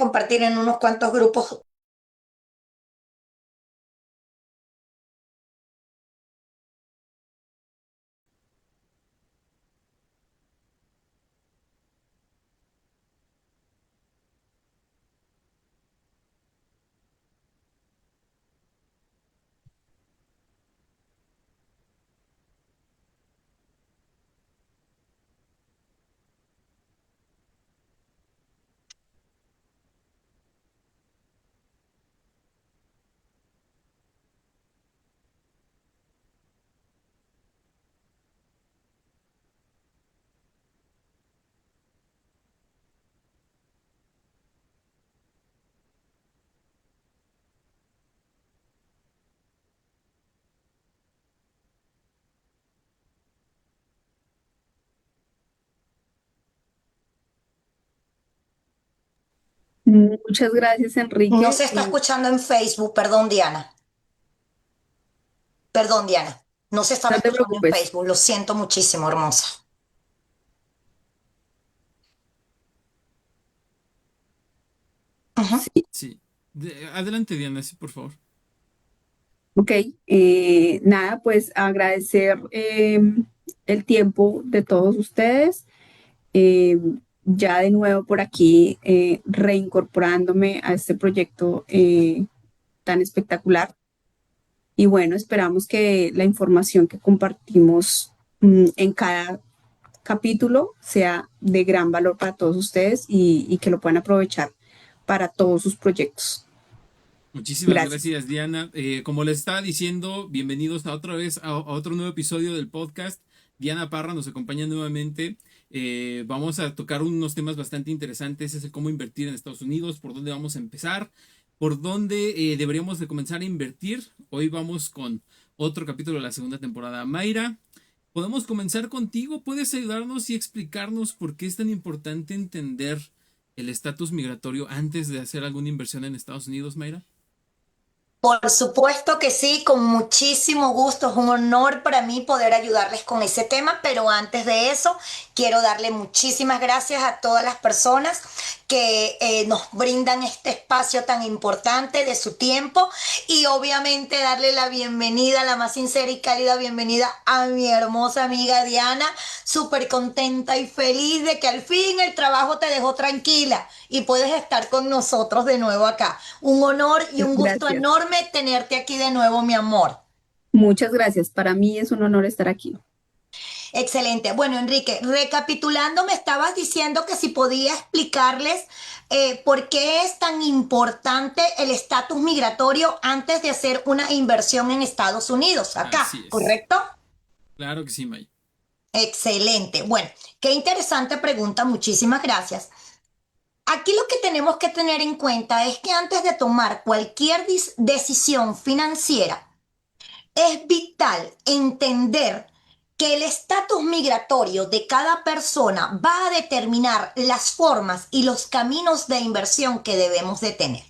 compartir en unos cuantos grupos. Muchas gracias, No Enrique. se está escuchando en Facebook, perdón, Diana. Perdón, Diana. No se estaba No te escuchando en preocupes. Facebook. Lo siento muchísimo, hermosa. Ujú. Sí, Sí. Adelante, Diana, sí, por favor. ok. Nada, pues agradecer el tiempo de todos ustedes. Eh, ya de nuevo por aquí, reincorporándome a este proyecto tan espectacular. Y bueno, esperamos que la información que compartimos en cada capítulo sea de gran valor para todos ustedes y que lo puedan aprovechar para todos sus proyectos. Muchísimas Gracias. gracias, Diana. Como les estaba diciendo, bienvenidos a otra vez a otro nuevo episodio del podcast. Diana Parra nos acompaña nuevamente. Vamos a tocar unos temas bastante interesantes, es el cómo invertir en Estados Unidos, por dónde vamos a empezar, por dónde deberíamos de comenzar a invertir. Hoy vamos con otro capítulo de la segunda temporada. Mayra, podemos comenzar contigo. ¿Puedes ayudarnos y explicarnos por qué es tan importante entender el estatus migratorio antes de hacer alguna inversión en Estados Unidos, Mayra? Por supuesto que sí, con muchísimo gusto. Es un honor para mí poder ayudarles con ese tema, pero antes de eso, quiero darle muchísimas gracias a todas las personas que nos brindan este espacio tan importante de su tiempo y obviamente darle la bienvenida, la más sincera y cálida bienvenida a mi hermosa amiga Diana, súper contenta y feliz de que al fin el trabajo te dejó tranquila y puedes estar con nosotros de nuevo acá. Un honor y un gusto Gracias. enorme tenerte aquí de nuevo, mi amor. Muchas gracias. Para mí es un honor estar aquí. Excelente. Bueno, Enrique, recapitulando, me estabas diciendo que si podía explicarles por qué es tan importante el estatus migratorio antes de hacer una inversión en Estados Unidos, acá, Así es. ¿correcto? Claro que sí, May. Excelente. Bueno, qué interesante pregunta. Muchísimas gracias. Aquí lo que tenemos que tener en cuenta es que antes de tomar cualquier decisión financiera, es vital entender que el estatus migratorio de cada persona va a determinar las formas y los caminos de inversión que debemos de tener.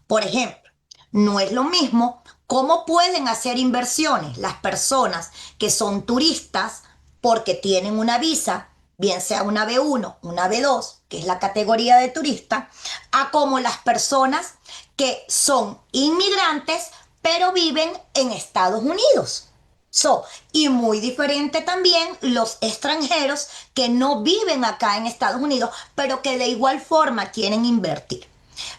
Por ejemplo, no es lo mismo cómo pueden hacer inversiones las personas que son turistas porque tienen una visa, bien sea una B1, una B2, que es la categoría de turista, a como las personas que son inmigrantes pero viven en Estados Unidos. Y muy diferente también los extranjeros que no viven acá en Estados Unidos, pero que de igual forma quieren invertir.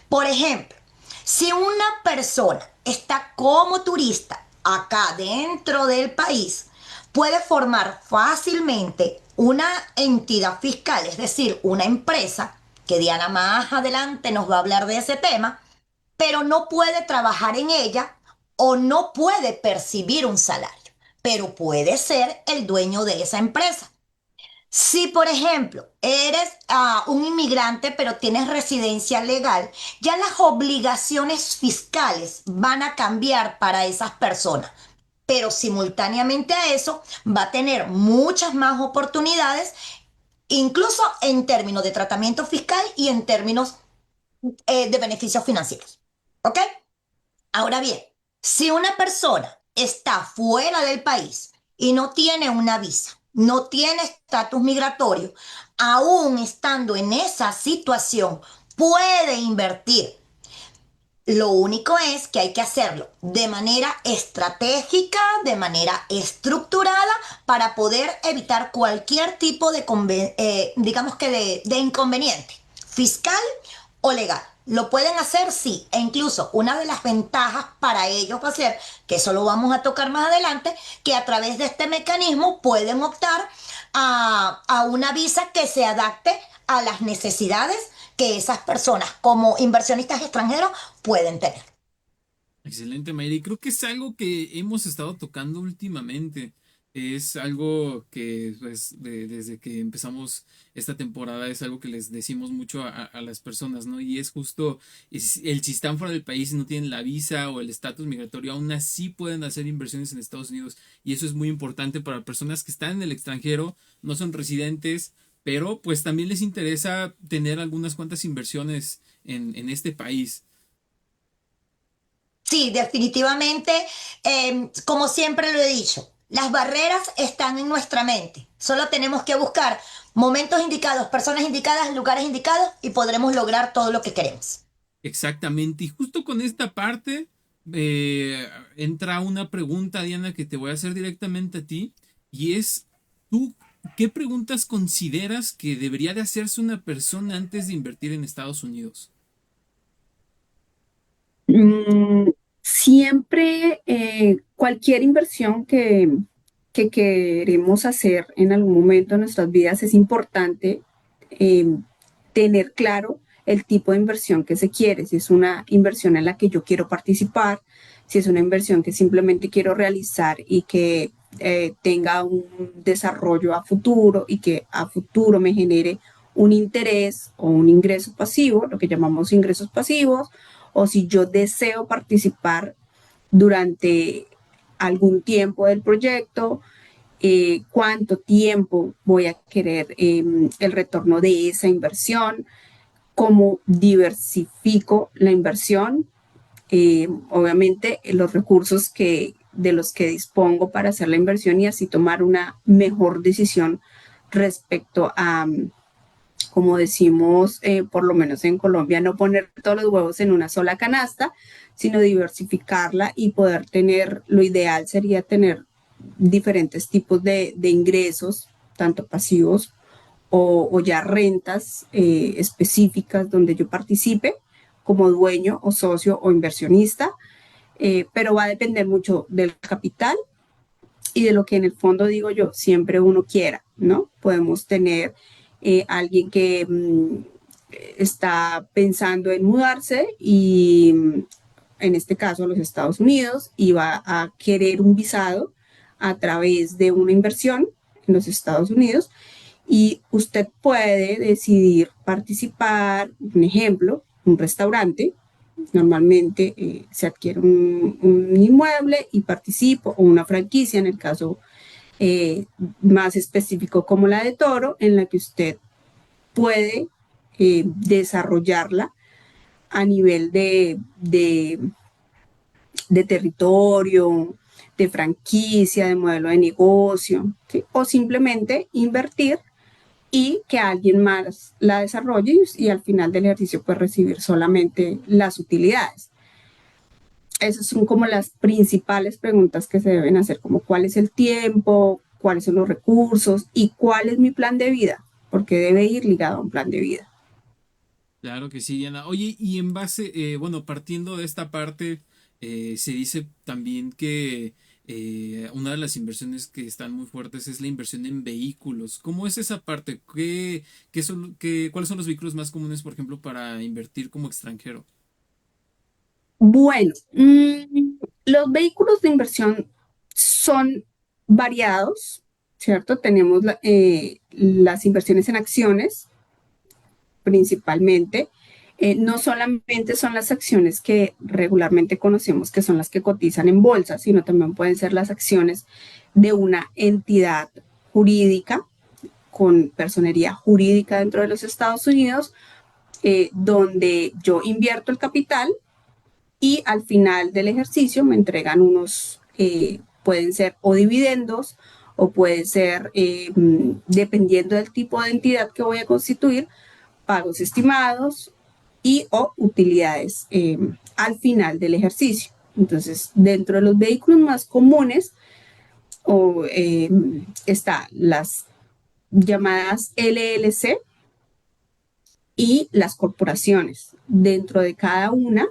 Por ejemplo, si una persona está como turista acá dentro del país, puede formar fácilmente una entidad fiscal, es decir, una empresa, que Diana más adelante nos va a hablar de ese tema, pero no puede trabajar en ella o no puede percibir un salario, pero puede ser el dueño de esa empresa. Si, por ejemplo, eres un inmigrante pero tienes residencia legal, ya las obligaciones fiscales van a cambiar para esas personas. Pero simultáneamente a eso va a tener muchas más oportunidades, incluso en términos de tratamiento fiscal y en términos de beneficios financieros. ¿Ok? Ahora bien, si una persona está fuera del país y no tiene una visa, no tiene estatus migratorio, aún estando en esa situación, puede invertir. Lo único es que hay que hacerlo de manera estratégica, de manera estructurada, para poder evitar cualquier tipo de, digamos que de inconveniente fiscal o legal. Lo pueden hacer, sí, e incluso una de las ventajas para ellos va a ser, que eso lo vamos a tocar más adelante, que a través de este mecanismo pueden optar a una visa que se adapte a las necesidades que esas personas como inversionistas extranjeros pueden tener. Excelente, Mayra. Y creo que es algo que hemos estado tocando últimamente. Es algo que pues, desde que empezamos esta temporada es algo que les decimos mucho a las personas, ¿no? Y es justo, si están fuera del país y no tienen la visa o el estatus migratorio, aún así pueden hacer inversiones en Estados Unidos. Y eso es muy importante para personas que están en el extranjero, no son residentes, pero pues también les interesa tener algunas cuantas inversiones en este país. Sí, definitivamente, como siempre lo he dicho, las barreras están en nuestra mente. Solo tenemos que buscar momentos indicados, personas indicadas, lugares indicados y podremos lograr todo lo que queremos. Exactamente. Y justo con esta parte entra una pregunta, Diana, que te voy a hacer directamente a ti. Y es, ¿tú qué preguntas consideras que debería de hacerse una persona antes de invertir en Estados Unidos? Mm, Siempre cualquier inversión que queremos hacer en algún momento de nuestras vidas es importante eh, tener claro el tipo de inversión que se quiere, si es una inversión en la que yo quiero participar, si es una inversión que simplemente quiero realizar y que tenga un desarrollo a futuro y que a futuro me genere un interés o un ingreso pasivo, lo que llamamos ingresos pasivos, o si yo deseo participar durante algún tiempo del proyecto, cuánto tiempo voy a querer el retorno de esa inversión, cómo diversifico la inversión, obviamente los recursos de los que dispongo para hacer la inversión y así tomar una mejor decisión respecto a, como decimos, por lo menos en Colombia, no poner todos los huevos en una sola canasta, sino diversificarla y poder tener, lo ideal sería tener diferentes tipos de ingresos, tanto pasivos o ya rentas específicas donde yo participe como dueño o socio o inversionista, pero va a depender mucho del capital y de lo que en el fondo digo yo, siempre uno quiera, ¿no? Podemos tener alguien que está pensando en mudarse y en este caso a los Estados Unidos y va a querer un visado a través de una inversión en los Estados Unidos y usted puede decidir participar, un ejemplo, un restaurante. Normalmente se adquiere un inmueble y participo, o una franquicia en el caso eh, más específico como la de Toro, en la que usted puede desarrollarla a nivel de territorio, de franquicia, de modelo de negocio, ¿sí? O simplemente invertir y que alguien más la desarrolle y al final del ejercicio pues recibir solamente las utilidades. Esas son como las principales preguntas que se deben hacer, como cuál es el tiempo, cuáles son los recursos y cuál es mi plan de vida, porque debe ir ligado a un plan de vida. Claro que sí, Diana. Oye, y en base, bueno, partiendo de esta parte, se dice también que una de las inversiones que están muy fuertes es la inversión en vehículos. ¿Cómo es esa parte? ¿Cuáles son los vehículos más comunes, por ejemplo, para invertir como extranjero? Bueno, los vehículos de inversión son variados, ¿cierto? Tenemos las inversiones en acciones principalmente. No solamente son las acciones que regularmente conocemos, que son las que cotizan en bolsa, sino también pueden ser las acciones de una entidad jurídica con personería jurídica dentro de los Estados Unidos, donde yo invierto el capital y al final del ejercicio me entregan unos, pueden ser o dividendos o puede ser, dependiendo del tipo de entidad que voy a constituir, pagos estimados y o utilidades al final del ejercicio. Entonces, dentro de los vehículos más comunes está las llamadas LLC y las corporaciones. Dentro de cada una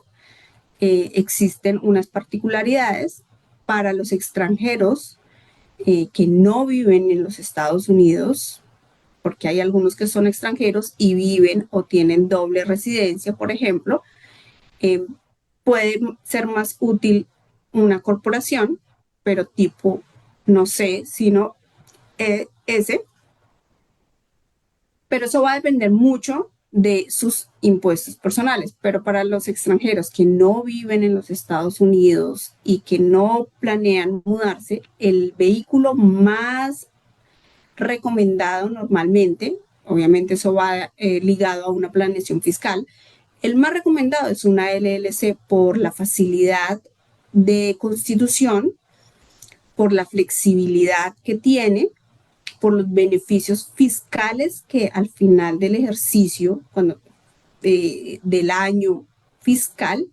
existen unas particularidades para los extranjeros que no viven en los Estados Unidos, porque hay algunos que son extranjeros y viven o tienen doble residencia, por ejemplo. Puede ser más útil una corporación, pero tipo, no sé, sino ese, pero eso va a depender mucho de sus impuestos personales. Pero para los extranjeros que no viven en los Estados Unidos y que no planean mudarse, el vehículo más recomendado normalmente, obviamente eso va ligado a una planeación fiscal, el más recomendado es una LLC por la facilidad de constitución, por la flexibilidad que tiene, por los beneficios fiscales que al final del ejercicio, del año fiscal,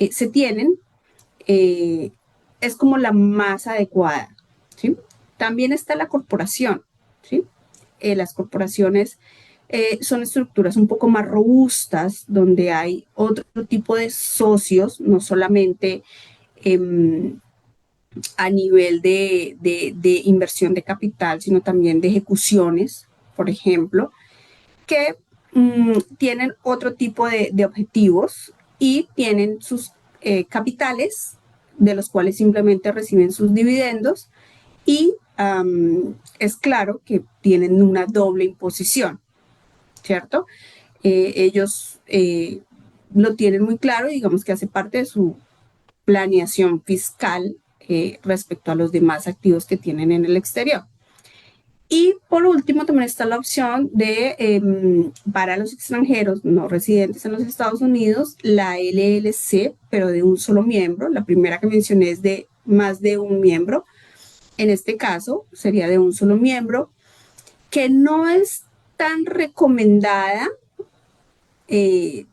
se tienen, es como la más adecuada, ¿sí? También está la corporación, ¿sí? Las corporaciones son estructuras un poco más robustas, donde hay otro tipo de socios, no solamente a nivel de inversión de capital, sino también de ejecuciones, por ejemplo, que tienen otro tipo de objetivos y tienen sus capitales, de los cuales simplemente reciben sus dividendos y es claro que tienen una doble imposición, ¿cierto? Ellos lo tienen muy claro y digamos que hace parte de su planeación fiscal respecto a los demás activos que tienen en el exterior. Y por último, también está la opción de, para los extranjeros no residentes en los Estados Unidos, la LLC, pero de un solo miembro. La primera que mencioné es de más de un miembro. En este caso, sería de un solo miembro, que no es tan recomendada eh,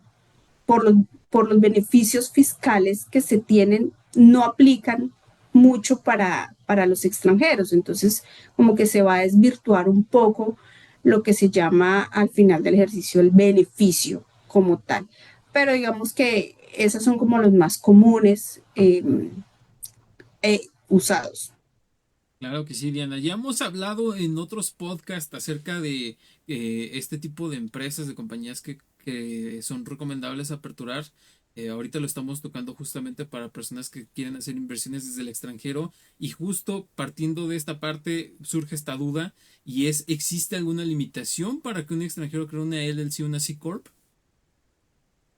por, los, por los beneficios fiscales que se tienen, no aplican mucho para los extranjeros. Entonces, como que se va a desvirtuar un poco lo que se llama al final del ejercicio el beneficio como tal. Pero digamos que esos son como los más comunes usados. Claro que sí, Diana. Ya hemos hablado en otros podcasts acerca de este tipo de empresas, de compañías que son recomendables aperturar. Ahorita lo estamos tocando justamente para personas que quieren hacer inversiones desde el extranjero y justo partiendo de esta parte surge esta duda y es, ¿existe alguna limitación para que un extranjero cree una LLC o una C Corp?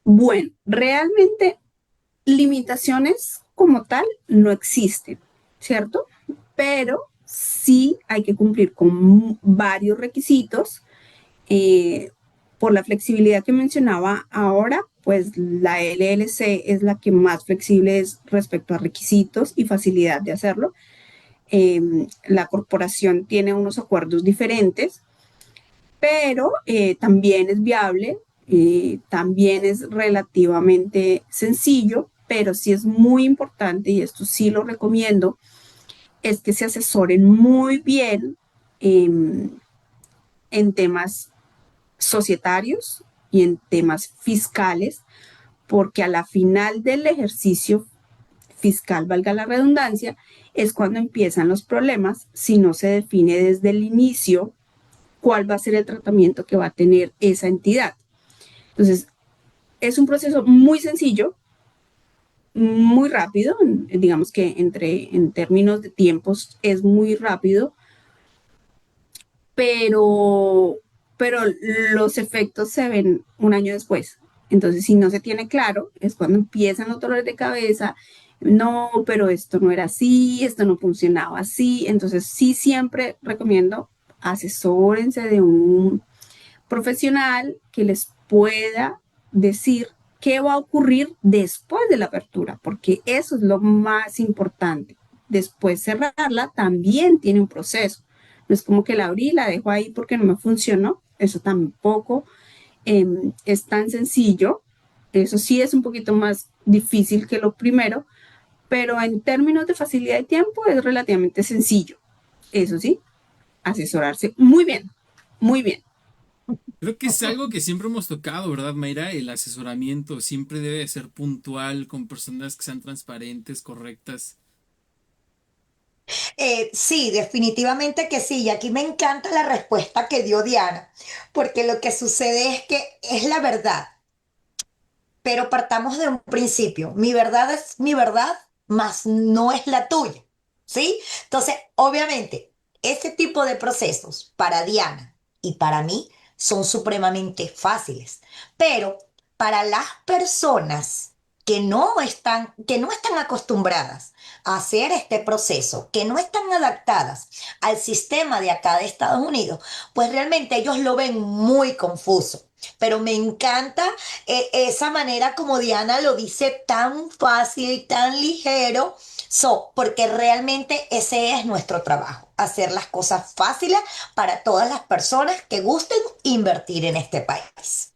Bueno, realmente limitaciones como tal no existen, ¿cierto? Pero sí hay que cumplir con varios requisitos. Eh, por la flexibilidad que mencionaba ahora, pues la LLC es la que más flexible es respecto a requisitos y facilidad de hacerlo. La corporación tiene unos acuerdos diferentes, pero también es viable, también es relativamente sencillo, pero sí es muy importante, y esto sí lo recomiendo, es que se asesoren muy bien en temas societarios y en temas fiscales, porque a la final del ejercicio fiscal, valga la redundancia, es cuando empiezan los problemas si no se define desde el inicio cuál va a ser el tratamiento que va a tener esa entidad. Entonces, es un proceso muy sencillo, muy rápido, digamos que en términos de tiempos es muy rápido, pero, pero los efectos se ven un año después. Entonces, si no se tiene claro, es cuando empiezan los dolores de cabeza. No, pero esto no era así, esto no funcionaba así. Entonces, sí siempre recomiendo asesórense de un profesional que les pueda decir qué va a ocurrir después de la apertura, porque eso es lo más importante. Después cerrarla también tiene un proceso. No es como que la abrí, la dejo ahí porque no me funcionó. Eso tampoco es tan sencillo. Eso sí es un poquito más difícil que lo primero, pero en términos de facilidad de tiempo es relativamente sencillo. Eso sí, asesorarse muy bien, muy bien. Creo que es algo que siempre hemos tocado, ¿verdad, Mayra? El asesoramiento siempre debe de ser puntual, con personas que sean transparentes, correctas. Sí, definitivamente que sí. Y aquí me encanta la respuesta que dio Diana, porque lo que sucede es que es la verdad, pero partamos de un principio. Mi verdad es mi verdad, mas no es la tuya, ¿sí? Entonces, obviamente, ese tipo de procesos para Diana y para mí son supremamente fáciles, pero para las personas que no están acostumbradas a hacer este proceso, que no están adaptadas al sistema de acá de Estados Unidos, pues realmente ellos lo ven muy confuso. Pero me encanta esa manera como Diana lo dice tan fácil y tan ligero, porque realmente ese es nuestro trabajo, hacer las cosas fáciles para todas las personas que gusten invertir en este país.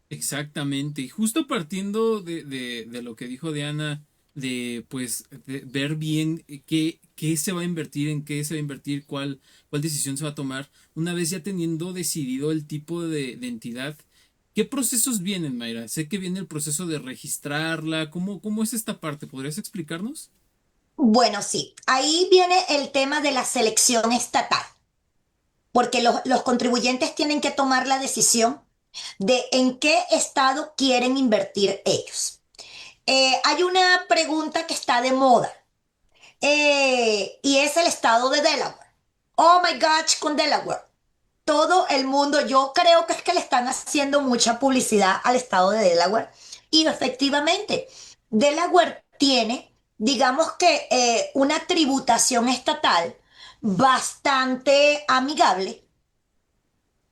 Exactamente. Y justo partiendo de lo que dijo Diana, de pues de ver bien qué se va a invertir, en qué se va a invertir, cuál decisión se va a tomar, una vez ya teniendo decidido el tipo de entidad, ¿qué procesos vienen, Mayra? Sé que viene el proceso de registrarla. ¿Cómo es esta parte? ¿Podrías explicarnos? Bueno, sí, ahí viene el tema de la selección estatal, porque los contribuyentes tienen que tomar la decisión de en qué estado quieren invertir ellos. Hay una pregunta que está de moda y es el estado de Delaware. Oh my gosh, con Delaware. Todo el mundo, yo creo que es que le están haciendo mucha publicidad al estado de Delaware. Y efectivamente, Delaware tiene, digamos que una tributación estatal bastante amigable,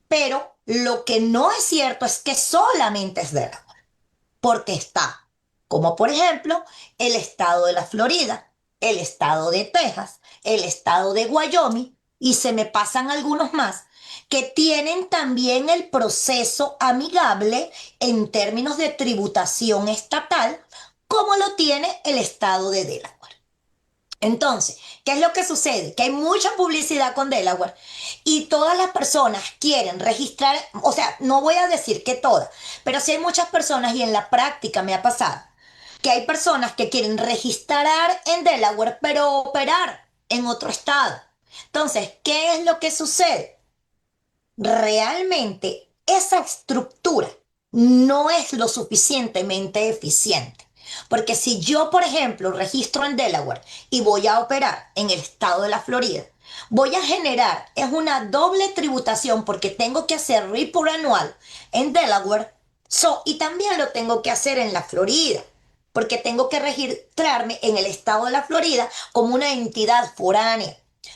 pero lo que no es cierto es que solamente es Delaware, porque está, como por ejemplo, el estado de la Florida, el estado de Texas, el estado de Wyoming, y se me pasan algunos más, que tienen también el proceso amigable en términos de tributación estatal, como lo tiene el estado de Delaware. Entonces, ¿qué es lo que sucede? Que hay mucha publicidad con Delaware y todas las personas quieren registrar, o sea, no voy a decir que todas, pero sí hay muchas personas y en la práctica me ha pasado que hay personas que quieren registrar en Delaware, pero operar en otro estado. Entonces, ¿qué es lo que sucede? Realmente esa estructura no es lo suficientemente eficiente. Porque si yo, por ejemplo, registro en Delaware y voy a operar en el estado de la Florida, voy a generar, es una doble tributación porque tengo que hacer report anual en Delaware, y también lo tengo que hacer en la Florida, porque tengo que registrarme en el estado de la Florida como una entidad foránea.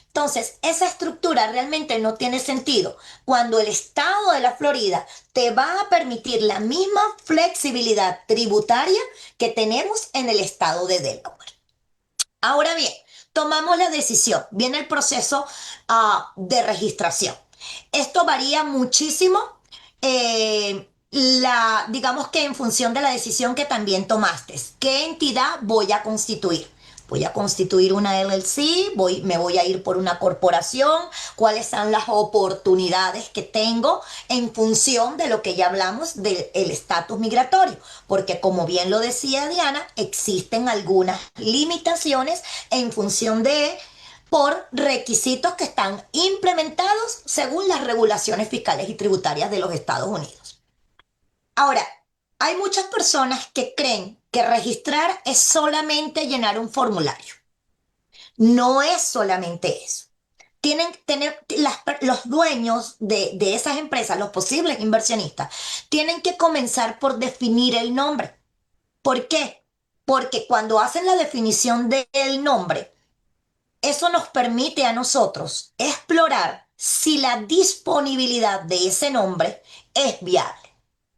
Entonces, esa estructura realmente no tiene sentido cuando el estado de la Florida te va a permitir la misma flexibilidad tributaria que tenemos en el estado de Delaware. Ahora bien, tomamos la decisión, viene el proceso de registración. Esto varía muchísimo, digamos que en función de la decisión que también tomaste. ¿Qué entidad voy a constituir? Voy a constituir una LLC, me voy a ir por una corporación, cuáles son las oportunidades que tengo en función de lo que ya hablamos del estatus migratorio, porque como bien lo decía Diana, existen algunas limitaciones en función de por requisitos que están implementados según las regulaciones fiscales y tributarias de los Estados Unidos. Ahora, hay muchas personas que creen que registrar es solamente llenar un formulario. No es solamente eso. Tienen que tener los dueños de esas empresas, los posibles inversionistas, tienen que comenzar por definir el nombre. ¿Por qué? Porque cuando hacen la definición del nombre, eso nos permite a nosotros explorar si la disponibilidad de ese nombre es viable.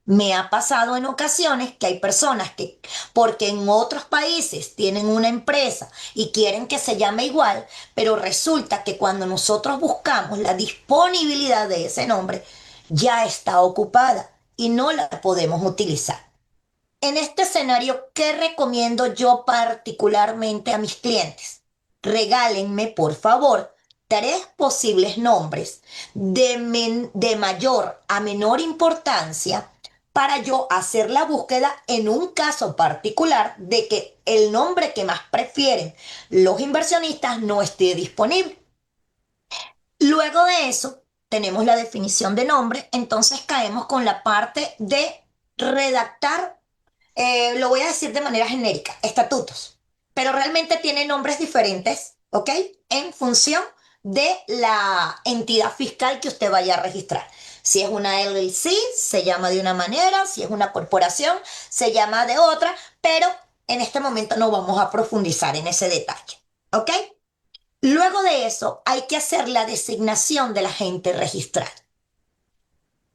Me ha pasado en ocasiones que hay personas que, porque en otros países tienen una empresa y quieren que se llame igual, pero resulta que cuando nosotros buscamos la disponibilidad de ese nombre, ya está ocupada y no la podemos utilizar. en este escenario, ¿qué recomiendo yo particularmente a mis clientes? Regálenme, por favor, tres posibles nombres de mayor a menor importancia para yo hacer la búsqueda en un caso particular de que el nombre que más prefieren los inversionistas no esté disponible. Luego de eso, tenemos la definición de nombre, entonces caemos con la parte de redactar, lo voy a decir de manera genérica, estatutos, pero realmente tiene nombres diferentes, ¿ok? En función de la entidad fiscal que usted vaya a registrar. Si es una LLC, se llama de una manera, si es una corporación, se llama de otra, pero en este momento no vamos a profundizar en ese detalle, ¿ok? Luego de eso, hay que hacer la designación del agente registrado.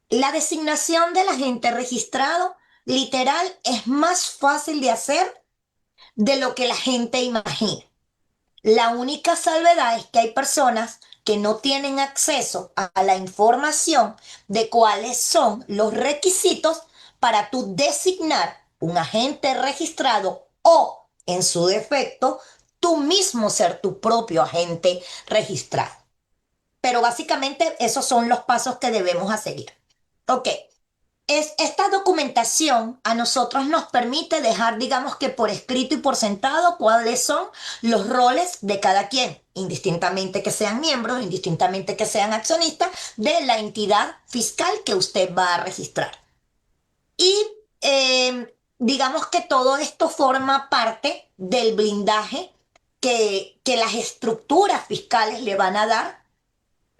La designación del agente registrado, literal, es más fácil de hacer de lo que la gente imagina. La única salvedad es que hay personas que no tienen acceso a la información de cuáles son los requisitos para tú designar un agente registrado o, en su defecto, tú mismo ser tu propio agente registrado. Pero básicamente esos son los pasos que debemos a seguir. Ok, esta documentación a nosotros nos permite dejar, digamos que por escrito y por sentado, cuáles son los roles de cada quien, indistintamente que sean miembros, indistintamente que sean accionistas de la entidad fiscal que usted va a registrar. Y digamos que todo esto forma parte del blindaje que las estructuras fiscales le van a dar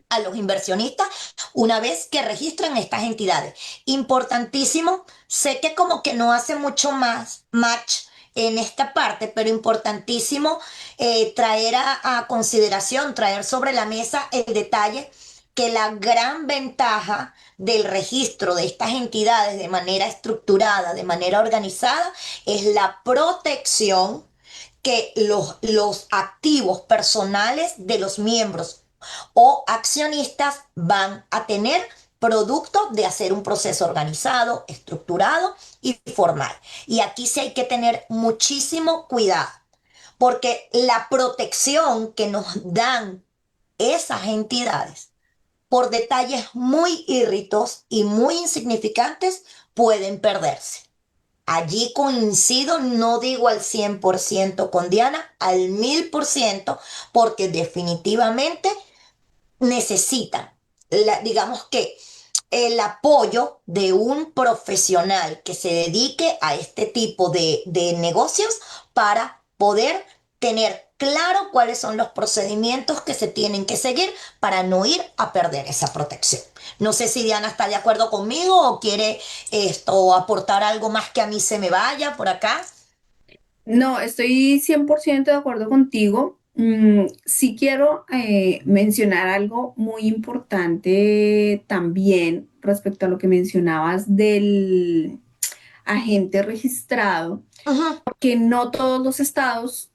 a los inversionistas una vez que registran estas entidades. Importantísimo, sé que como que no hace mucho más match en esta parte, pero importantísimo traer a consideración, traer sobre la mesa el detalle que la gran ventaja del registro de estas entidades de manera estructurada, de manera organizada, es la protección que los activos personales de los miembros o accionistas van a tener producto de hacer un proceso organizado, estructurado y formal. Y aquí sí hay que tener muchísimo cuidado, porque la protección que nos dan esas entidades por detalles muy irritos y muy insignificantes pueden perderse. Allí coincido, no digo al 100% con Diana, al 1000%, porque definitivamente necesitan, digamos que el apoyo de un profesional que se dedique a este tipo de negocios para poder tener claro cuáles son los procedimientos que se tienen que seguir para no ir a perder esa protección. No sé si Diana está de acuerdo conmigo o quiere esto aportar algo más que a mí se me vaya por acá. No, estoy 100% de acuerdo contigo. Sí quiero mencionar algo muy importante también respecto a lo que mencionabas del agente registrado, Ujú, porque no todos los estados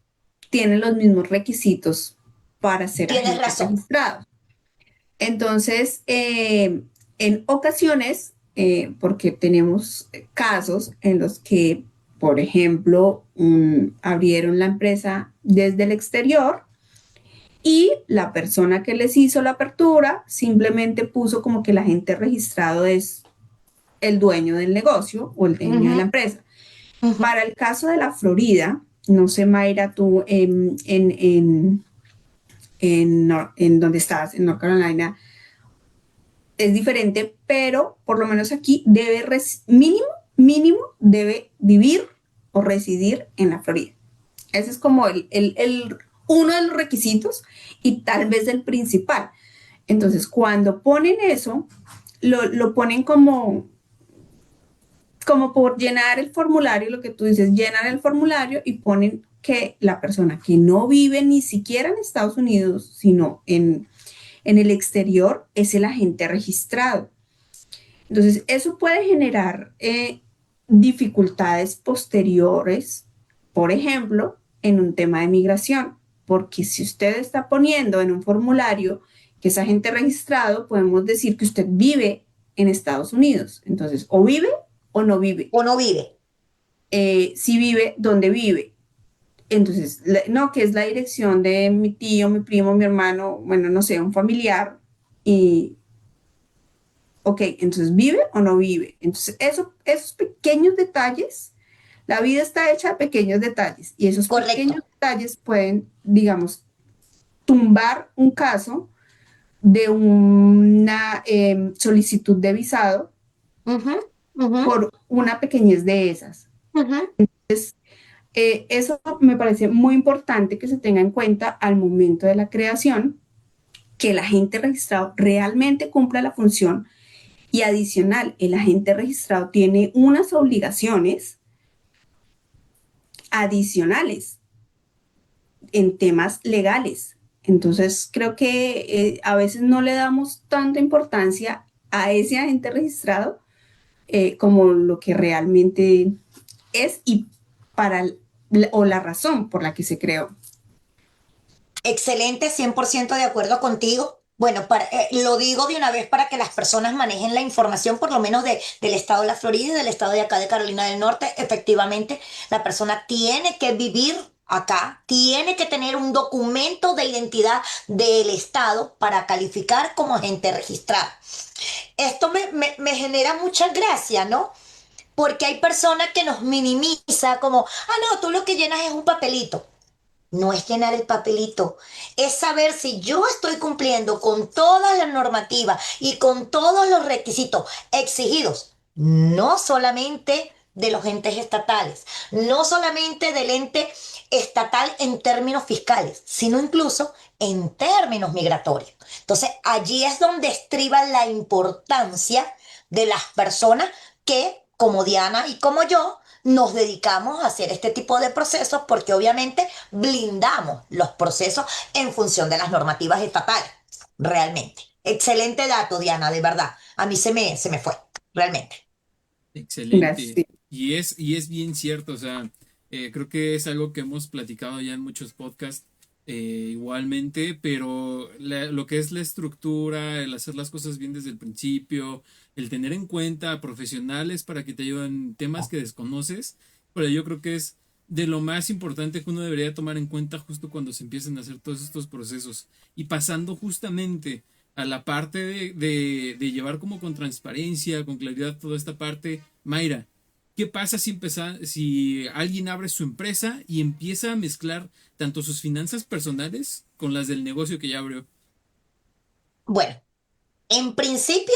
tienen los mismos requisitos para ser tienes agente razón. registrado. Entonces, en ocasiones, porque tenemos casos en los que, por ejemplo, abrieron la empresa desde el exterior y la persona que les hizo la apertura simplemente puso como que el agente registrado es el dueño del negocio o el dueño de Ujú, la empresa. ujú. Para el caso de la Florida, no sé, Mayra, tú en donde estás, en North Carolina, es diferente, pero por lo menos aquí debe mínimo debe vivir o residir en la Florida. Ese es como uno de los requisitos y tal vez el principal. Entonces, cuando ponen eso, lo ponen como por llenar el formulario, lo que tú dices, llenan el formulario y ponen que la persona que no vive ni siquiera en Estados Unidos, sino en el exterior, es el agente registrado. Entonces, eso puede generar dificultades posteriores, por ejemplo, en un tema de migración, porque si usted está poniendo en un formulario que es agente registrado, podemos decir que usted vive en Estados Unidos. Entonces, o vive o no vive. O no vive. si vive, dónde vive. Entonces, no, que es la dirección de mi tío, mi primo, mi hermano, bueno, no sé, un familiar. Y, ok, entonces, ¿vive o no vive? Entonces, esos pequeños detalles, la vida está hecha de pequeños detalles y esos pequeños Correcto. detalles pueden, digamos, tumbar un caso de una solicitud de visado Ujú, ujú, por una pequeñez de esas. ujú. Eso me parece muy importante que se tenga en cuenta al momento de la creación, que el agente registrado realmente cumpla la función y adicional, el agente registrado tiene unas obligaciones adicionales en temas legales. Entonces, creo que a veces no le damos tanta importancia a ese agente registrado como lo que realmente es y para o la razón por la que se creó. Excelente, 100% de acuerdo contigo. Bueno, lo digo de una vez para que las personas manejen la información, por lo menos del estado de la Florida y del estado de acá de Carolina del Norte. Efectivamente, la persona tiene que vivir acá, tiene que tener un documento de identidad del estado para calificar como agente registrado. Esto me genera mucha gracia, ¿no? Porque hay personas que nos minimiza como, no, tú lo que llenas es un papelito. No es llenar el papelito, es saber si yo estoy cumpliendo con todas las normativas y con todos los requisitos exigidos, no solamente de los entes estatales, no solamente del ente estatal en términos fiscales, sino incluso en términos migratorios. Entonces, allí es donde estriba la importancia de las personas que, como Diana y como yo, nos dedicamos a hacer este tipo de procesos porque obviamente blindamos los procesos en función de las normativas estatales, realmente. Excelente dato, Diana, de verdad. A mí se me fue, realmente. Excelente. Gracias. Y es bien cierto, o sea, creo que es algo que hemos platicado ya en muchos podcasts igualmente, pero lo que es la estructura, el hacer las cosas bien desde el principio, el tener en cuenta profesionales para que te ayuden en temas que desconoces, pero yo creo que es de lo más importante que uno debería tomar en cuenta justo cuando se empiezan a hacer todos estos procesos y pasando justamente a la parte de llevar como con transparencia, con claridad toda esta parte. Mayra, ¿qué pasa si alguien abre su empresa y empieza a mezclar tanto sus finanzas personales con las del negocio que ya abrió? Bueno, en principio,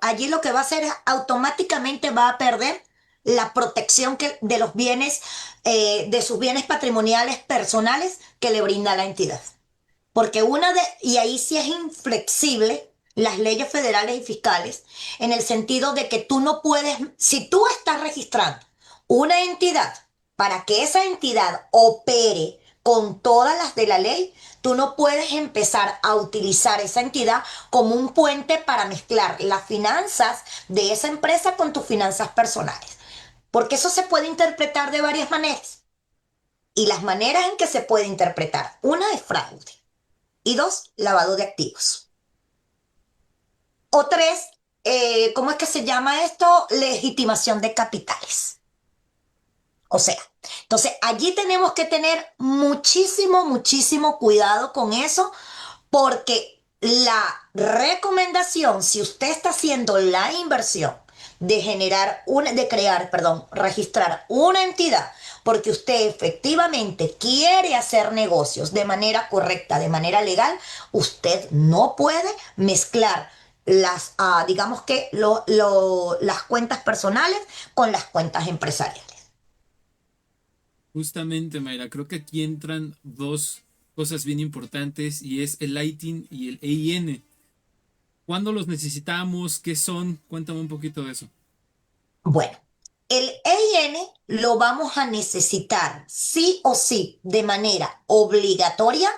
allí lo que va a hacer es automáticamente va a perder la protección de los bienes, de sus bienes patrimoniales personales que le brinda la entidad. Porque y ahí sí es inflexible las leyes federales y fiscales, en el sentido de que tú no puedes, si tú estás registrando una entidad para que esa entidad opere con todas las de la ley, tú no puedes empezar a utilizar esa entidad como un puente para mezclar las finanzas de esa empresa con tus finanzas personales. Porque eso se puede interpretar de varias maneras. Y las maneras en que se puede interpretar, una es fraude. Y dos, lavado de activos. O tres, ¿cómo es que se llama esto? Legitimación de capitales. O sea, entonces allí tenemos que tener muchísimo, muchísimo cuidado con eso, porque la recomendación, si usted está haciendo la inversión de crear, perdón, registrar una entidad, porque usted efectivamente quiere hacer negocios de manera correcta, de manera legal, usted no puede mezclar digamos que las cuentas personales con las cuentas empresariales. Justamente, Mayra, creo que aquí entran dos cosas bien importantes y es el ITIN y el EIN. ¿Cuándo los necesitamos? ¿Qué son? Cuéntame un poquito de eso. Bueno, el EIN lo vamos a necesitar sí o sí de manera obligatoria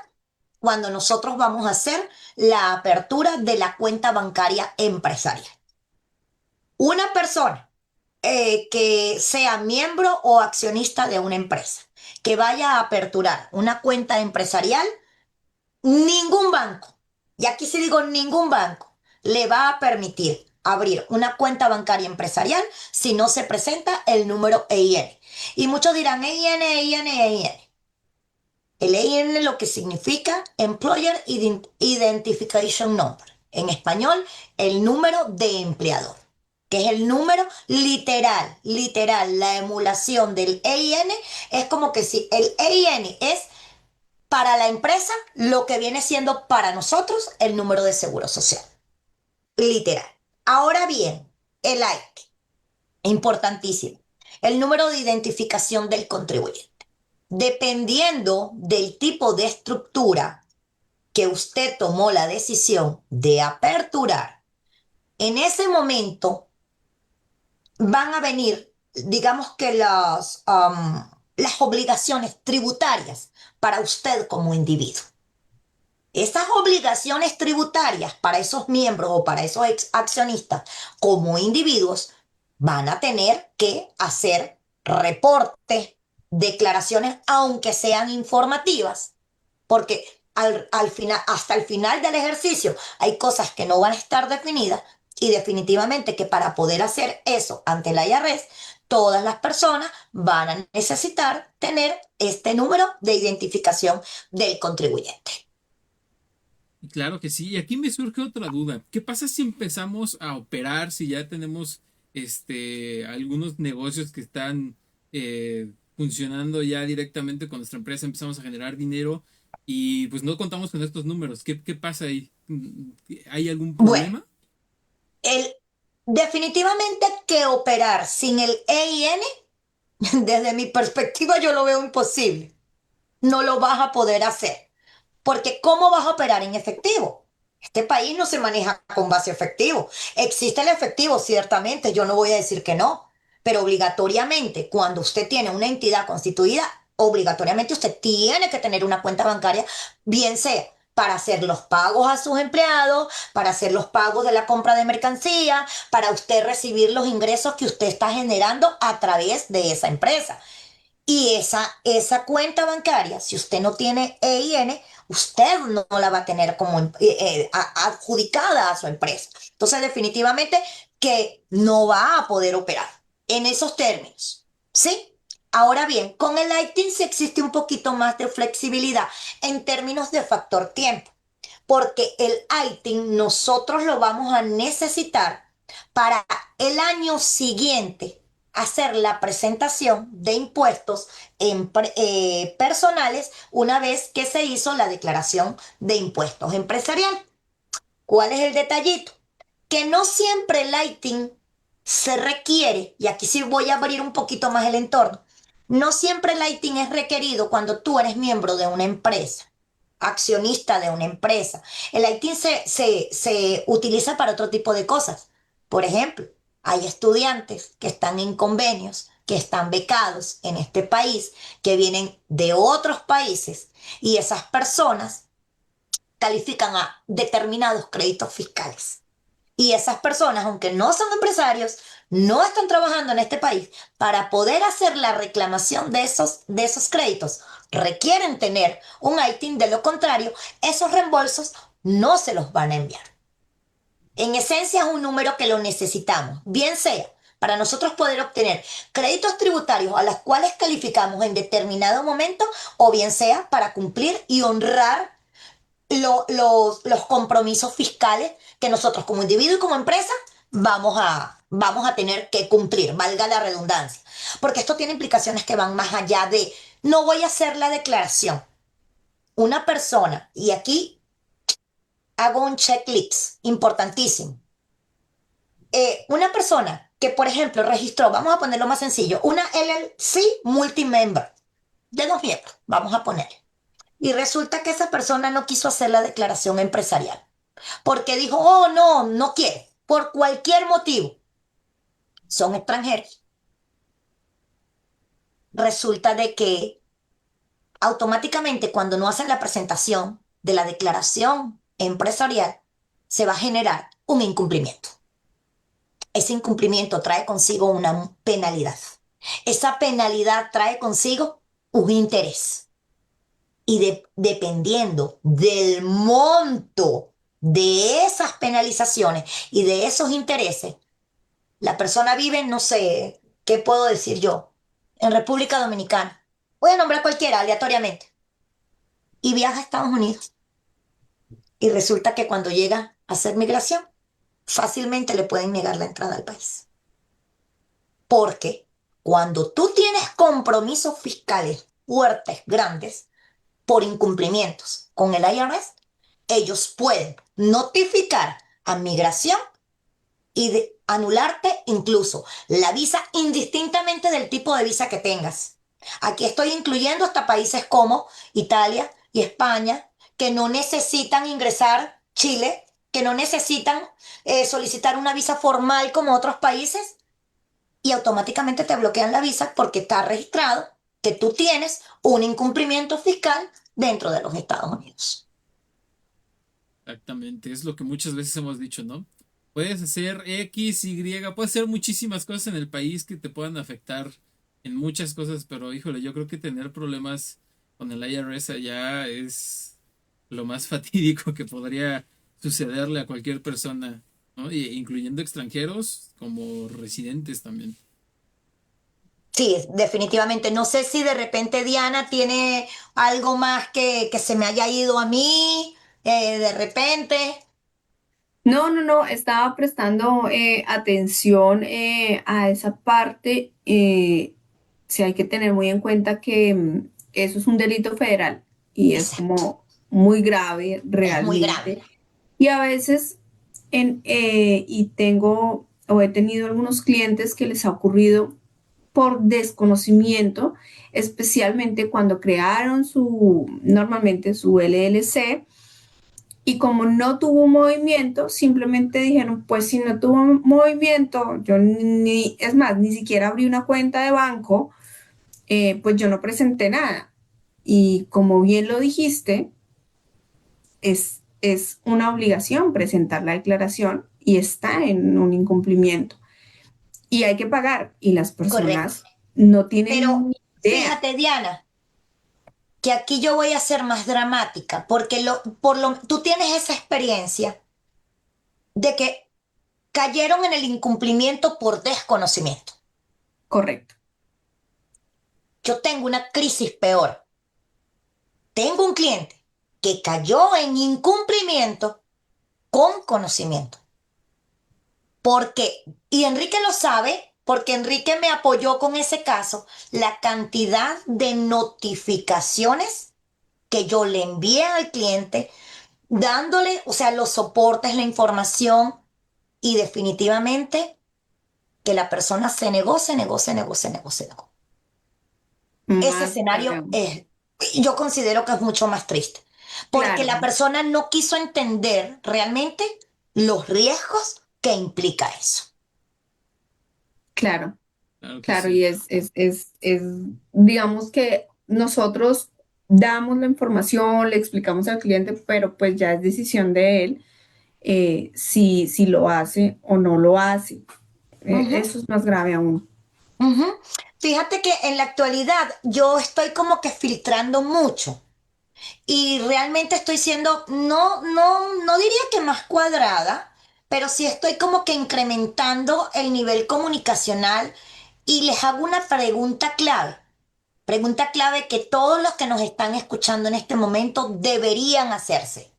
cuando nosotros vamos a hacer la apertura de la cuenta bancaria empresarial. Una persona que sea miembro o accionista de una empresa, que vaya a aperturar una cuenta empresarial, ningún banco, y aquí sí digo ningún banco, le va a permitir abrir una cuenta bancaria empresarial si no se presenta el número EIN. Y muchos dirán EIN, EIN, EIN. El EIN lo que significa Employer Identification Number. En español, el número de empleador, que es el número literal, literal, la emulación del EIN es como que si el EIN es para la empresa lo que viene siendo para nosotros el número de seguro social, literal. Ahora bien, el IT, importantísimo, el número de identificación del contribuyente. Dependiendo del tipo de estructura que usted tomó la decisión de aperturar, en ese momento van a venir, digamos que las obligaciones tributarias para usted como individuo. Esas obligaciones tributarias para esos miembros o para esos accionistas como individuos van a tener que hacer reportes, declaraciones, aunque sean informativas, porque al final, hasta el final del ejercicio hay cosas que no van a estar definidas y definitivamente que para poder hacer eso ante la IRS, todas las personas van a necesitar tener este número de identificación del contribuyente. Claro que sí. Y aquí me surge otra duda. ¿Qué pasa si empezamos a operar, si ya tenemos algunos negocios que están funcionando ya directamente con nuestra empresa, empezamos a generar dinero y pues no contamos con estos números? ¿Qué pasa ahí? ¿Hay algún Bueno, problema? el, definitivamente que operar sin el EIN, desde mi perspectiva, yo lo veo imposible. No lo vas a poder hacer. Porque ¿cómo vas a operar en efectivo? Este país no se maneja con base efectivo. Existe el efectivo, ciertamente, yo no voy a decir que no, pero obligatoriamente, cuando usted tiene una entidad constituida, obligatoriamente usted tiene que tener una cuenta bancaria, bien sea para hacer los pagos a sus empleados, para hacer los pagos de la compra de mercancía, para usted recibir los ingresos que usted está generando a través de esa empresa. Y esa cuenta bancaria, si usted no tiene EIN, usted no la va a tener como adjudicada a su empresa. Entonces, definitivamente que no va a poder operar en esos términos. ¿Sí? Ahora bien, con el ITIN sí existe un poquito más de flexibilidad en términos de factor tiempo, porque el ITIN nosotros lo vamos a necesitar para el año siguiente hacer la presentación de impuestos personales una vez que se hizo la declaración de impuestos empresarial. ¿Cuál es el detallito? Que no siempre el ITIN se requiere, y aquí sí voy a abrir un poquito más el entorno, no siempre el ITIN es requerido cuando tú eres miembro de una empresa, accionista de una empresa. El ITIN se utiliza para otro tipo de cosas. Por ejemplo, hay estudiantes que están en convenios, que están becados en este país, que vienen de otros países y esas personas califican a determinados créditos fiscales. Y esas personas, aunque no son empresarios, no están trabajando en este país, para poder hacer la reclamación de esos créditos, requieren tener un ITIN, de lo contrario, esos reembolsos no se los van a enviar. En esencia es un número que lo necesitamos, bien sea para nosotros poder obtener créditos tributarios a los cuales calificamos en determinado momento, o bien sea para cumplir y honrar los compromisos fiscales que nosotros como individuo y como empresa vamos a tener que cumplir, valga la redundancia. Porque esto tiene implicaciones que van más allá de, no voy a hacer la declaración. Una persona, y aquí hago un checklist importantísimo. Una persona que, por ejemplo, registró, vamos a ponerlo más sencillo, una LLC multimember de 2 miembros, vamos a poner. Y resulta que esa persona no quiso hacer la declaración empresarial porque dijo, oh, no, no quiere, por cualquier motivo. Son extranjeros. Resulta de que automáticamente cuando no hacen la presentación de la declaración empresarial, se va a generar un incumplimiento. Ese incumplimiento trae consigo una penalidad. Esa penalidad trae consigo un interés. Y dependiendo del monto de esas penalizaciones y de esos intereses, la persona vive, no sé, ¿qué puedo decir yo? En República Dominicana. Voy a nombrar cualquiera aleatoriamente. Y viaja a Estados Unidos. Y resulta que cuando llega a hacer migración, fácilmente le pueden negar la entrada al país. Porque cuando tú tienes compromisos fiscales fuertes, grandes, por incumplimientos con el IRS, ellos pueden notificar a migración y anularte incluso la visa indistintamente del tipo de visa que tengas. Aquí estoy incluyendo hasta países como Italia y España, que no necesitan ingresar, Chile, que no necesitan solicitar una visa formal como otros países y automáticamente te bloquean la visa porque está registrado que tú tienes un incumplimiento fiscal dentro de los Estados Unidos. Exactamente, es lo que muchas veces hemos dicho, ¿no? Puedes hacer X, Y, puedes hacer muchísimas cosas en el país que te puedan afectar en muchas cosas, pero híjole, yo creo que tener problemas con el IRS allá es lo más fatídico que podría sucederle a cualquier persona, ¿no? Incluyendo extranjeros como residentes también. Sí, definitivamente. No sé si de repente Diana tiene algo más que se me haya ido a mí, de repente. No, no, no, estaba prestando atención a esa parte. Sí hay que tener muy en cuenta que eso es un delito federal y es Exacto, como muy grave es muy grave. realmente. Y a veces, y tengo o he tenido algunos clientes que les ha ocurrido por desconocimiento, especialmente cuando crearon normalmente su LLC y como no tuvo movimiento, simplemente dijeron, pues si no tuvo movimiento, yo es más, ni siquiera abrí una cuenta de banco, pues yo no presenté nada. Y como bien lo dijiste, es una obligación presentar la declaración y está en un incumplimiento. Y hay que pagar. Y las Correcto. personas no tienen Pero ni idea. fíjate, Diana, que aquí yo voy a ser más dramática, porque tú tienes esa experiencia de que cayeron en el incumplimiento por desconocimiento. Correcto. Yo tengo una crisis peor. Tengo un cliente que cayó en incumplimiento con conocimiento. Porque, y Enrique lo sabe, porque Enrique me apoyó con ese caso, la cantidad de notificaciones que yo le envié al cliente, dándole, o sea, los soportes, la información, y definitivamente que la persona se negó, se negó, se negó, se negó, se negó. Ese Más grave escenario aún. es, yo considero que es mucho más triste, porque Claro, la persona no quiso entender realmente los riesgos que implica eso. claro. Claro que Claro, sí. y digamos que nosotros damos la información, le explicamos al cliente, pero pues ya es decisión de él si lo hace o no lo hace. Ujú. Eso es más grave aún. Ujú. Fíjate que en la actualidad yo estoy como que filtrando mucho y realmente estoy siendo, no diría que más cuadrada, pero sí estoy como que incrementando el nivel comunicacional y les hago una pregunta clave que todos los que nos están escuchando en este momento deberían hacerse.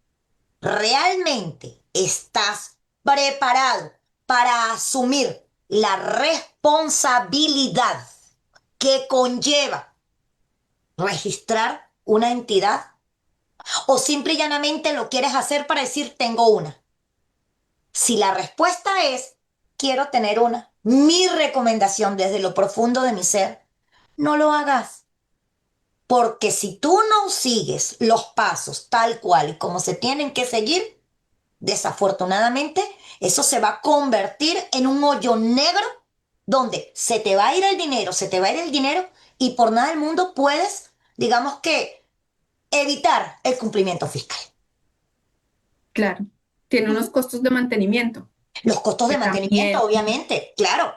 ¿Realmente estás preparado para asumir la responsabilidad que conlleva registrar una entidad? ¿O simple y llanamente lo quieres hacer para decir tengo una? Si la respuesta es quiero tener una, mi recomendación desde lo profundo de mi ser, no lo hagas. Porque si tú no sigues los pasos tal cual y como se tienen que seguir, desafortunadamente, eso se va a convertir en un hoyo negro donde se te va a ir el dinero, se te va a ir el dinero y por nada del mundo puedes, digamos que, evitar el cumplimiento fiscal. Claro. Tiene unos Ujú. costos de mantenimiento Los costos que de mantenimiento, también, obviamente, claro.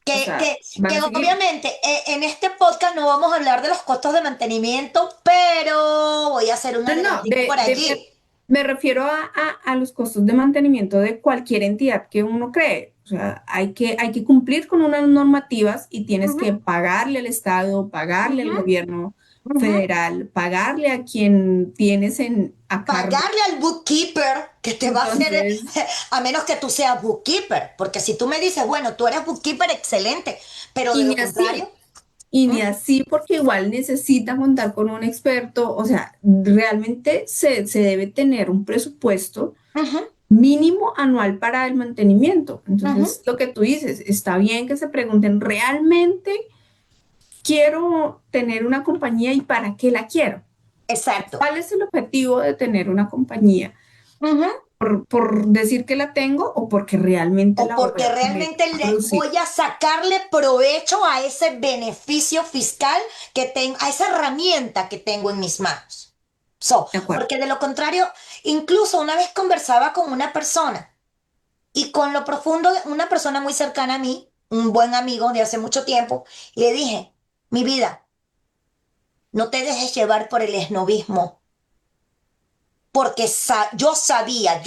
o Que, sea, que, van que a seguir. obviamente en este podcast no vamos a hablar de los costos de mantenimiento, pero voy a hacer un No, no, adelantico por allí. Me refiero a los costos de mantenimiento de cualquier entidad que uno cree. O sea, hay que cumplir con unas normativas y tienes Ujú, que pagarle al Estado, pagarle al ujú, gobierno ujú. federal, pagarle a quien tienes a cargo. Pagarle al bookkeeper que te va a hacer, Entonces, a menos que tú seas bookkeeper, porque si tú me dices, bueno, tú eres bookkeeper, excelente, pero y de ni lo contrario, así. Y ¿mm? ni así, porque igual necesita contar con un experto, o sea, realmente se debe tener un presupuesto Ujú, mínimo anual para el mantenimiento. ujú. Entonces, lo que tú dices, está bien que se pregunten, ¿realmente quiero tener una compañía y para qué la quiero? Exacto. ¿Cuál es el objetivo de tener una compañía? Ujú. ¿Por decir que la tengo o porque realmente O la voy porque a poner realmente a le producir? voy a sacarle provecho a ese beneficio fiscal que tengo, a esa herramienta que tengo en mis manos. De acuerdo. Porque de lo contrario, incluso una vez conversaba con una persona y con lo profundo, una persona muy cercana a mí, un buen amigo de hace mucho tiempo, y le dije, mi vida, no te dejes llevar por el esnobismo, porque yo sabía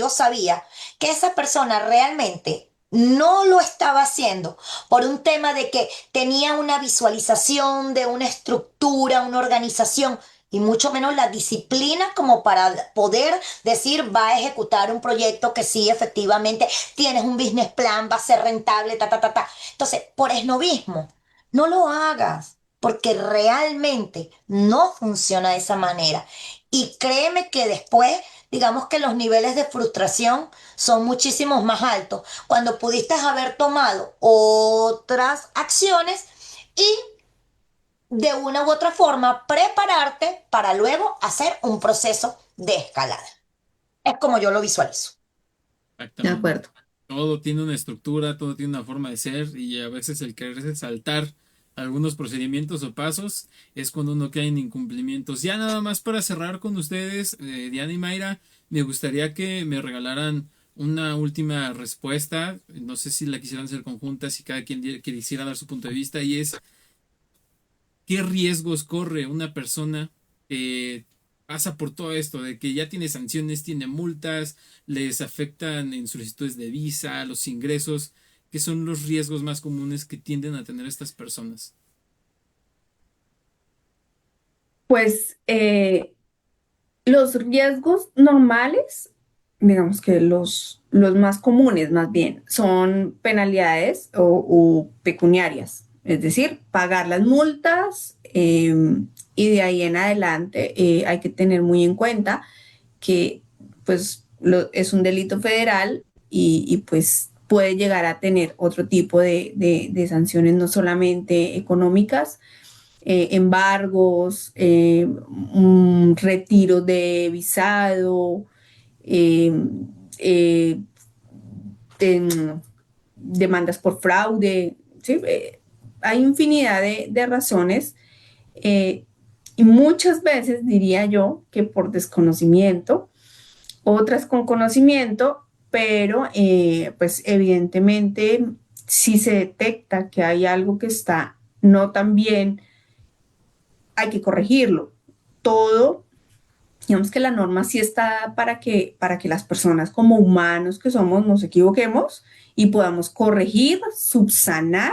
que esa persona realmente no lo estaba haciendo por un tema de que tenía una visualización de una estructura, una organización. Y mucho menos la disciplina como para poder decir va a ejecutar un proyecto que sí, efectivamente, tienes un business plan, va a ser rentable, ta, ta, ta, ta. Entonces, por esnovismo, no lo hagas, porque realmente no funciona de esa manera. Y créeme que después, digamos que los niveles de frustración son muchísimos más altos cuando pudiste haber tomado otras acciones y de una u otra forma prepararte para luego hacer un proceso de escalada. Es como yo lo visualizo. De Exactamente. acuerdo. Todo tiene una estructura, todo tiene una forma de ser y a veces el querer saltar algunos procedimientos o pasos es cuando uno cae en incumplimientos. Ya nada más para cerrar con ustedes, Diana y Mayra, me gustaría que me regalaran una última respuesta. No sé si la quisieran hacer conjunta, si cada quien quisiera dar su punto de vista y es ¿qué riesgos corre una persona que pasa por todo esto, de que ya tiene sanciones, tiene multas, les afectan en solicitudes de visa, los ingresos? ¿Qué son los riesgos más comunes que tienden a tener estas personas? Pues los riesgos normales, digamos que los más comunes más bien, son penalidades o pecuniarias, es decir, pagar las multas y de ahí en adelante hay que tener muy en cuenta que pues es un delito federal pues puede llegar a tener otro tipo de sanciones, no solamente económicas, embargos, retiro de visado, eh, eh, en- demandas por fraude, ¿sí? Hay infinidad de razones eh, y muchas veces diría yo que por desconocimiento, otras con conocimiento, pero pues evidentemente si se detecta que hay algo que está no tan bien, hay que corregirlo. Todo, digamos que la norma sí está para que las personas como humanos que somos nos equivoquemos y podamos corregir, subsanar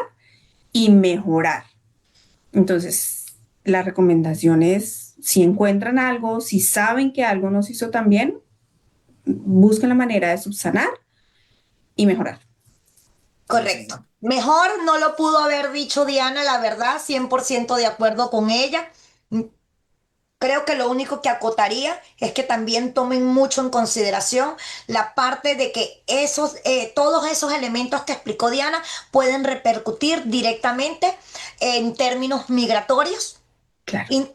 y mejorar. Entonces, la recomendación es, si encuentran algo, si saben que algo nos hizo tan bien, busquen la manera de subsanar y mejorar. Correcto. Excelente. Mejor no lo pudo haber dicho Diana, la verdad, 100% de acuerdo con ella. Creo que lo único que acotaría es que también tomen mucho en consideración la parte de que todos esos elementos que explicó Diana pueden repercutir directamente en términos migratorios, Claro. in-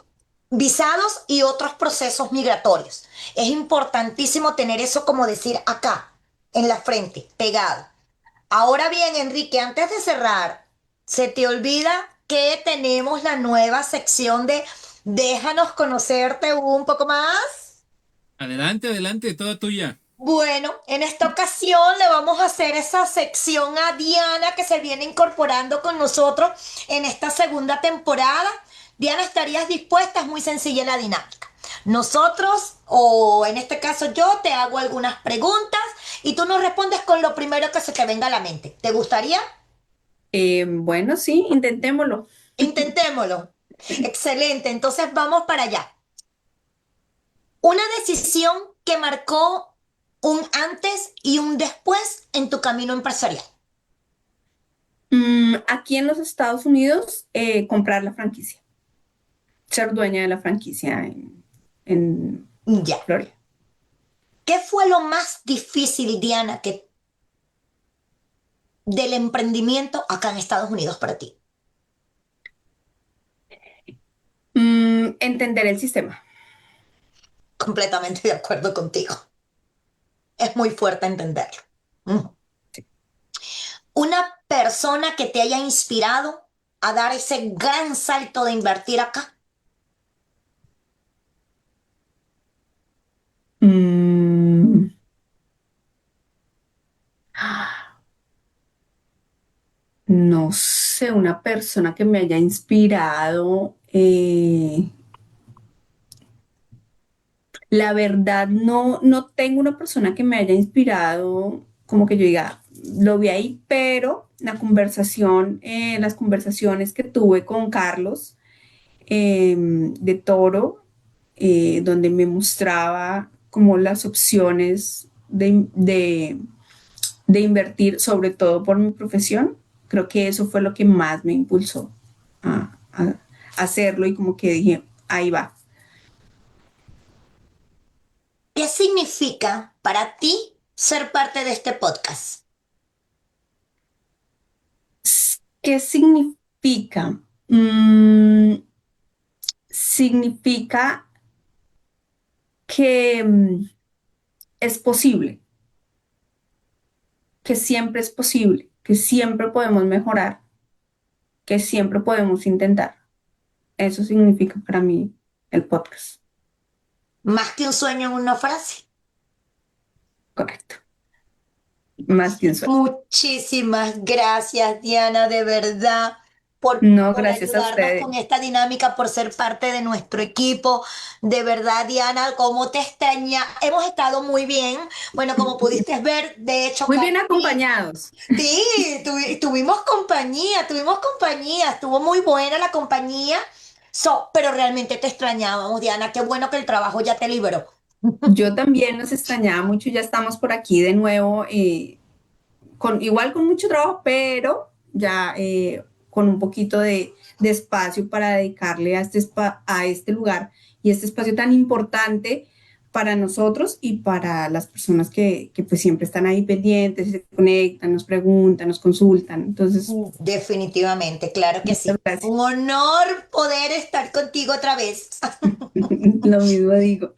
visados y otros procesos migratorios. Es importantísimo tener eso como decir acá, en la frente, pegado. Ahora bien, Enrique, antes de cerrar, ¿se te olvida que tenemos la nueva sección de Déjanos conocerte un poco más? Adelante, adelante, toda tuya. Bueno, en esta ocasión le vamos a hacer esa sección a Diana que se viene incorporando con nosotros en esta segunda temporada. Diana, ¿estarías dispuesta? Es muy sencilla la dinámica. Nosotros, o en este caso yo, te hago algunas preguntas y tú nos respondes con lo primero que se te venga a la mente. ¿Te gustaría? Bueno, sí, intentémoslo. Intentémoslo. Excelente, entonces vamos para allá. Una decisión que marcó un antes y un después en tu camino empresarial. Aquí en los Estados Unidos, comprar la franquicia, ser dueña de la franquicia en Ya. Florida. ¿Qué fue lo más difícil, Diana, que del emprendimiento acá en Estados Unidos para ti? Entender el sistema. Completamente de acuerdo contigo. Es muy fuerte entenderlo. Mm. Una persona que te haya inspirado a dar ese gran salto de invertir acá. Mm, no sé, una persona que me haya inspirado. La verdad, no tengo una persona que me haya inspirado, como que yo diga, lo vi ahí, pero las conversaciones que tuve con Carlos de Toro, donde me mostraba como las opciones de invertir, sobre todo por mi profesión, creo que eso fue lo que más me impulsó a hacerlo y como que dije, ahí va. ¿Qué significa para ti ser parte de este podcast? ¿Qué significa? Significa que es posible, que siempre es posible, que siempre podemos mejorar, que siempre podemos intentar. Eso significa para mí el podcast. Más que un sueño en una frase. Correcto. Más que un sueño. Muchísimas gracias, Diana, de verdad, No, por gracias a ayudarnos ustedes. con esta dinámica, por ser parte de nuestro equipo. De verdad, Diana, cómo te extraña. Hemos estado muy bien. Bueno, como pudiste ver, de hecho, Muy bien Carlos y acompañados. sí, tuvimos compañía, estuvo muy buena la compañía. Pero realmente te extrañábamos, Diana. Qué bueno que el trabajo ya te liberó. Yo también nos extrañaba mucho, ya estamos por aquí de nuevo, igual con mucho trabajo, pero ya con un poquito de espacio para dedicarle a este lugar y este espacio tan importante para nosotros y para las personas que pues siempre están ahí pendientes, se conectan, nos preguntan, nos consultan. Entonces, Definitivamente, claro que muchas sí. gracias. Un honor poder estar contigo otra vez. Lo mismo digo.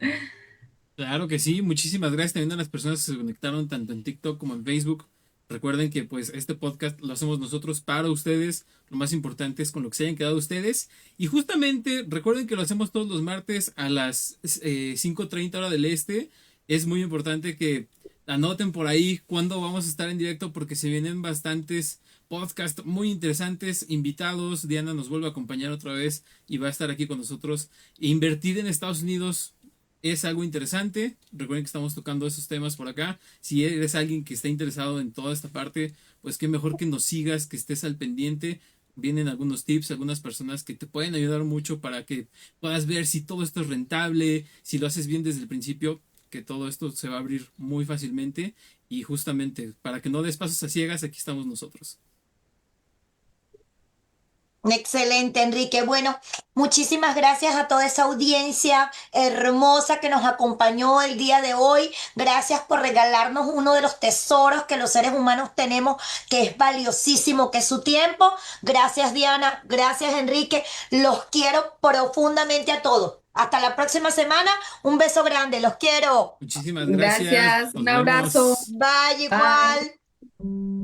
Claro que sí, muchísimas gracias también a las personas que se conectaron tanto en TikTok como en Facebook. Recuerden que pues este podcast lo hacemos nosotros para ustedes. Lo más importante es con lo que se hayan quedado ustedes. Y justamente recuerden que lo hacemos todos los martes a las 5:30 hora del este. Es muy importante que anoten por ahí cuándo vamos a estar en directo porque se vienen bastantes podcasts muy interesantes, invitados. Diana nos vuelve a acompañar otra vez y va a estar aquí con nosotros. Invertir en Estados Unidos es algo interesante. Recuerden que estamos tocando esos temas por acá. Si eres alguien que está interesado en toda esta parte, pues qué mejor que nos sigas, que estés al pendiente. Vienen algunos tips, algunas personas que te pueden ayudar mucho para que puedas ver si todo esto es rentable, si lo haces bien desde el principio, que todo esto se va a abrir muy fácilmente. Y justamente para que no des pasos a ciegas, aquí estamos nosotros. Excelente, Enrique. Bueno, muchísimas gracias a toda esa audiencia hermosa que nos acompañó el día de hoy. Gracias por regalarnos uno de los tesoros que los seres humanos tenemos, que es valiosísimo, que es su tiempo. Gracias, Diana. Gracias, Enrique. Los quiero profundamente a todos. Hasta la próxima semana. Un beso grande. Los quiero. Muchísimas gracias. Gracias, Nos un abrazo. vemos. Bye, Bye. igual.